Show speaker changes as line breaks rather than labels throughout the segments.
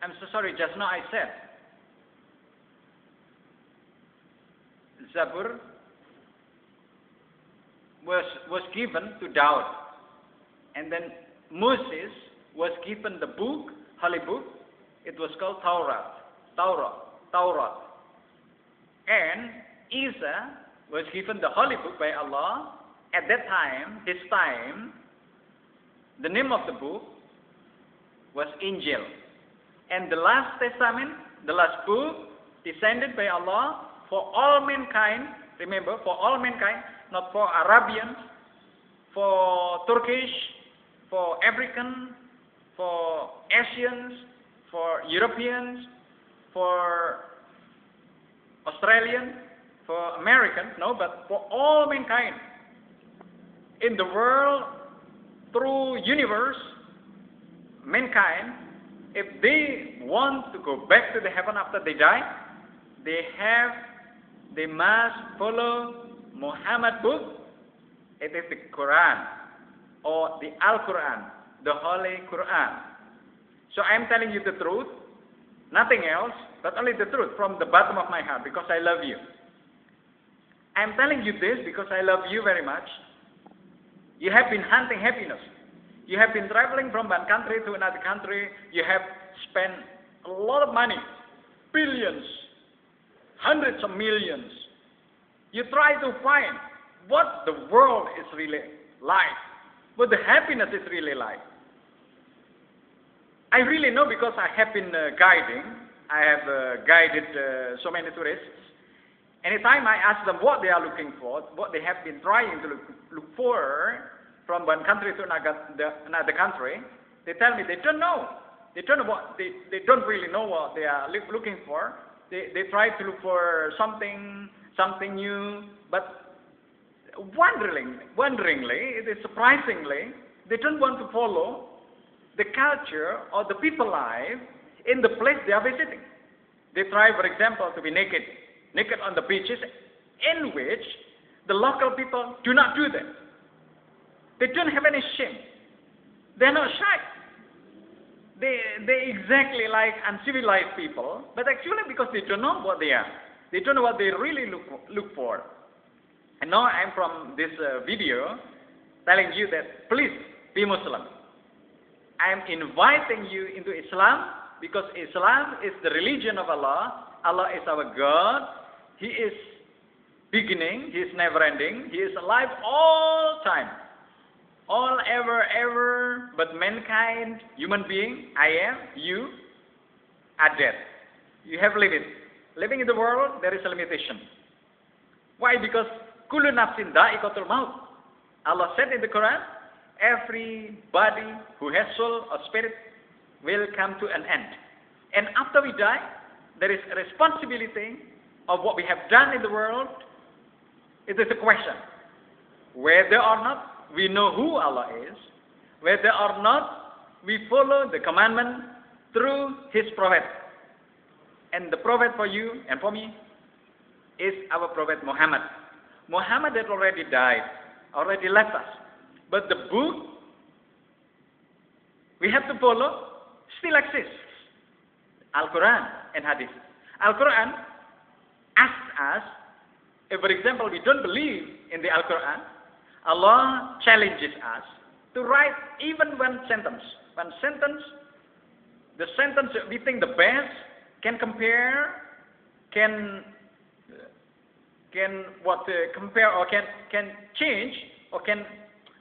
I'm so sorry, just now I said Zabur was given to Daud, and then Moses was given the book, holy book. It was called Taurat, and Isa was given the holy book by Allah. At that time, his time, the name of the book was Injil, and the last testament, the last book descended by Allah for all mankind. Remember, for all mankind, not for Arabians, for Turkish, for African, for Asians, for Europeans, for Australian, for American, no, but for all mankind in the world, through universe, mankind, if they want to go back to the heaven after they die, they must follow Muhammad book. It is the Quran or the Al-Quran, the Holy Quran. So I am telling you the truth, nothing else, but only the truth from the bottom of my heart, because I love you. I am telling you this because I love you very much. You have been hunting happiness. You have been traveling from one country to another country. You have spent a lot of money, billions, hundreds of millions. You try to find what the world is really like, what the happiness is really like. I really know because I have been guiding. I have guided so many tourists. Anytime I ask them what they are looking for, what they have been trying to look for from one country to another country, they tell me they don't know. They don't don't really know what they are looking for. They try to look for something new, but wonderingly, it is surprisingly, they don't want to follow the culture or the people life in the place they are visiting. They try, for example, to be naked on the beaches, in which the local people do not do that. They don't have any shame. They're not shy. They exactly like uncivilized people, but actually because they don't know what they are. They don't know what they really look for. And now I'm from this video telling you that please be Muslim. I am inviting you into Islam because Islam is the religion of Allah. Allah is our God. He is beginning. He is never ending. He is alive all time. All ever, but mankind, human being, I am, you, are dead. You have lived. Living in the world, there is a limitation. Why? Because kullu nafsin da'iqatul maut. Allah said in the Quran, everybody who has soul or spirit will come to an end. And after we die, there is a responsibility of what we have done in the world. It is a question. Whether or not we know who Allah is, whether or not we follow the commandment through His Prophet. And the Prophet for you and for me is our Prophet Muhammad. Muhammad had already died, already left us. But the book we have to follow still exists. Al-Quran and Hadith. Al-Quran asks us, if for example we don't believe in the Al-Quran, Allah challenges us to write even one sentence. One sentence, the sentence that we think the best, can compare, compare or can change or can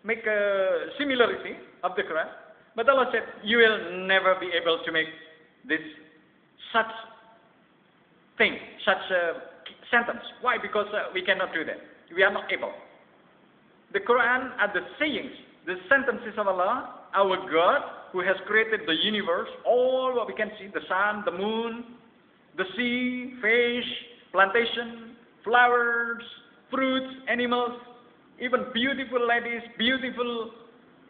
make a similarity of the Quran. But Allah said, you will never be able to make this such thing, such a sentence. Why? Because we cannot do that. We are not able. The Quran are the sayings, the sentences of Allah, our God, who has created the universe, all what we can see, the sun, the moon, the sea, fish, plantation, flowers, fruits, animals, even beautiful ladies, beautiful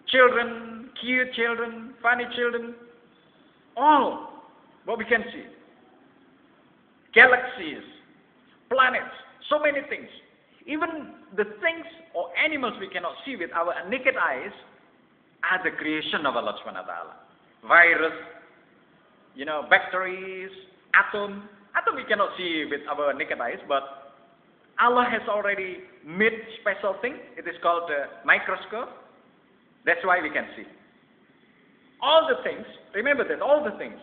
children, cute children, funny children, all what we can see. Galaxies, planets, so many things. Even the things or animals we cannot see with our naked eyes are the creation of Allah subhanahu wa ta'ala. Virus, bacteria, atom. Atom we cannot see with our naked eyes, but Allah has already made special thing. It is called a microscope. That's why we can see. All the things, remember that, all the things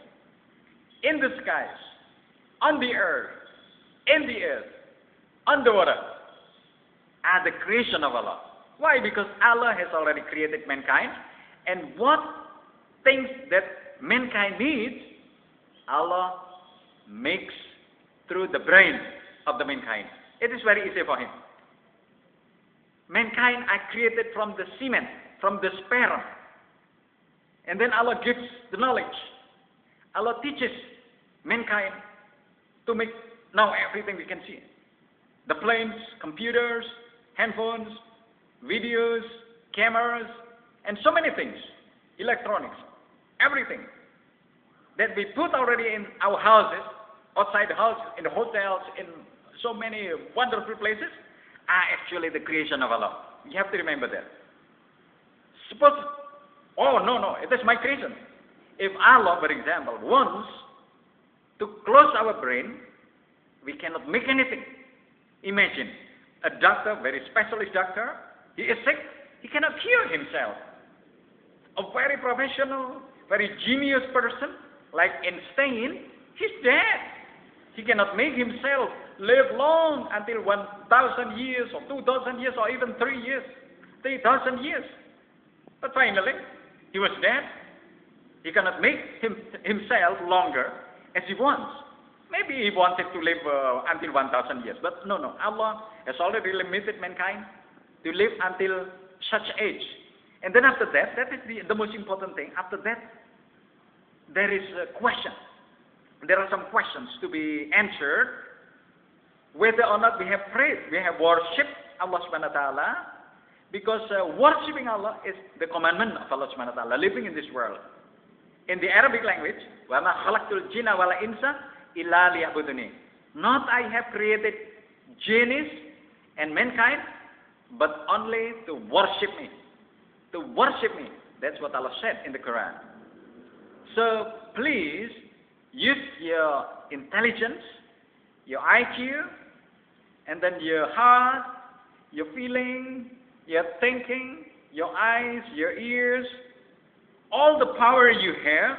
in the skies, on the earth, in the earth, underwater, are the creation of Allah. Why? Because Allah has already created mankind, and what things that mankind needs, Allah makes through the brain of the mankind. It is very easy for Him. Mankind are created from the semen, from the sperm. And then Allah gives the knowledge. Allah teaches mankind to make now everything we can see. The planes, computers, handphones, videos, cameras, and so many things. Electronics, everything that we put already in our houses, outside the house, in the hotels, in so many wonderful places, are actually the creation of Allah. You have to remember that. Suppose, oh no, it is my creation. If Allah, for example, wants to close our brain, we cannot make anything. Imagine a doctor, very specialist doctor, he is sick, he cannot cure himself. A very professional, very genius person, like Einstein, he's dead. He cannot make himself live long until 1,000 years or 2,000 years or even 3 years, 3,000 years. But finally, he was dead. He cannot make himself longer as he wants. Maybe he wanted to live until 1,000 years. But no. Allah has already limited mankind to live until such age. And then after that, that is the most important thing. After that, there is a question. There are some questions to be answered. Whether or not we have prayed, we have worshipped Allah subhanahu wa ta'ala. Because worshipping Allah is the commandment of Allah subhanahu wa ta'ala, living in this world. In the Arabic language, وَمَا خَلَقْتُ الْجِنَّ وَالْإِنسَ إِلَّا لِيَعْبُدُونِ. Not I have created genies and mankind, but only to worship me. To worship me. That's what Allah said in the Quran. So please use your intelligence, your IQ, and then your heart, your feeling, your thinking, your eyes, your ears, all the power you have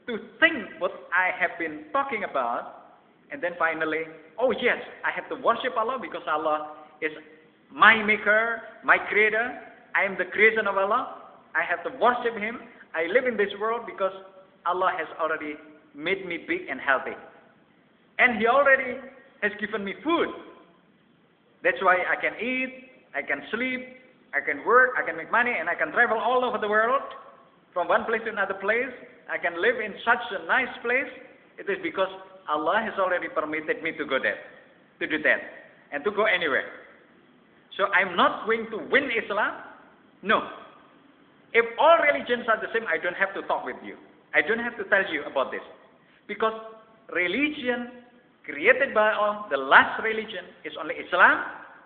to think what I have been talking about, and then finally, oh yes, I have to worship Allah because Allah is my maker, my creator. I am the creation of Allah. I have to worship Him. I live in this world because Allah has already made me big and healthy. And He already has given me food. That's why I can eat, I can sleep, I can work, I can make money, and I can travel all over the world from one place to another place. I can live in such a nice place. It is because Allah has already permitted me to go there, to do that, and to go anywhere. So I'm not going to win Islam. No. If all religions are the same, I don't have to talk with you. I don't have to tell you about this. Because religion created by Allah, the last religion, is only Islam.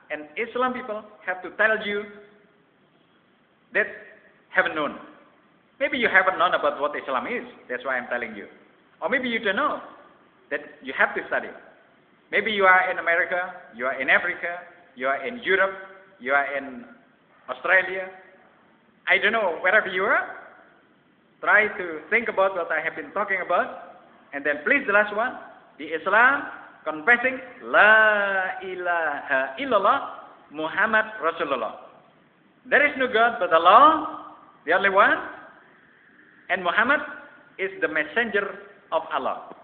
And Islam people have to tell you that haven't known. Maybe you haven't known about what Islam is. That's why I'm telling you. Or maybe you don't know that you have to study. Maybe you are in America, you are in Africa, you are in Europe, you are in Australia. I don't know, wherever you are, try to think about what I have been talking about. And then please, the last one, the Islam confessing La ilaha illallah Muhammad Rasulullah. There is no God but Allah, the only one. And Muhammad is the messenger of Allah.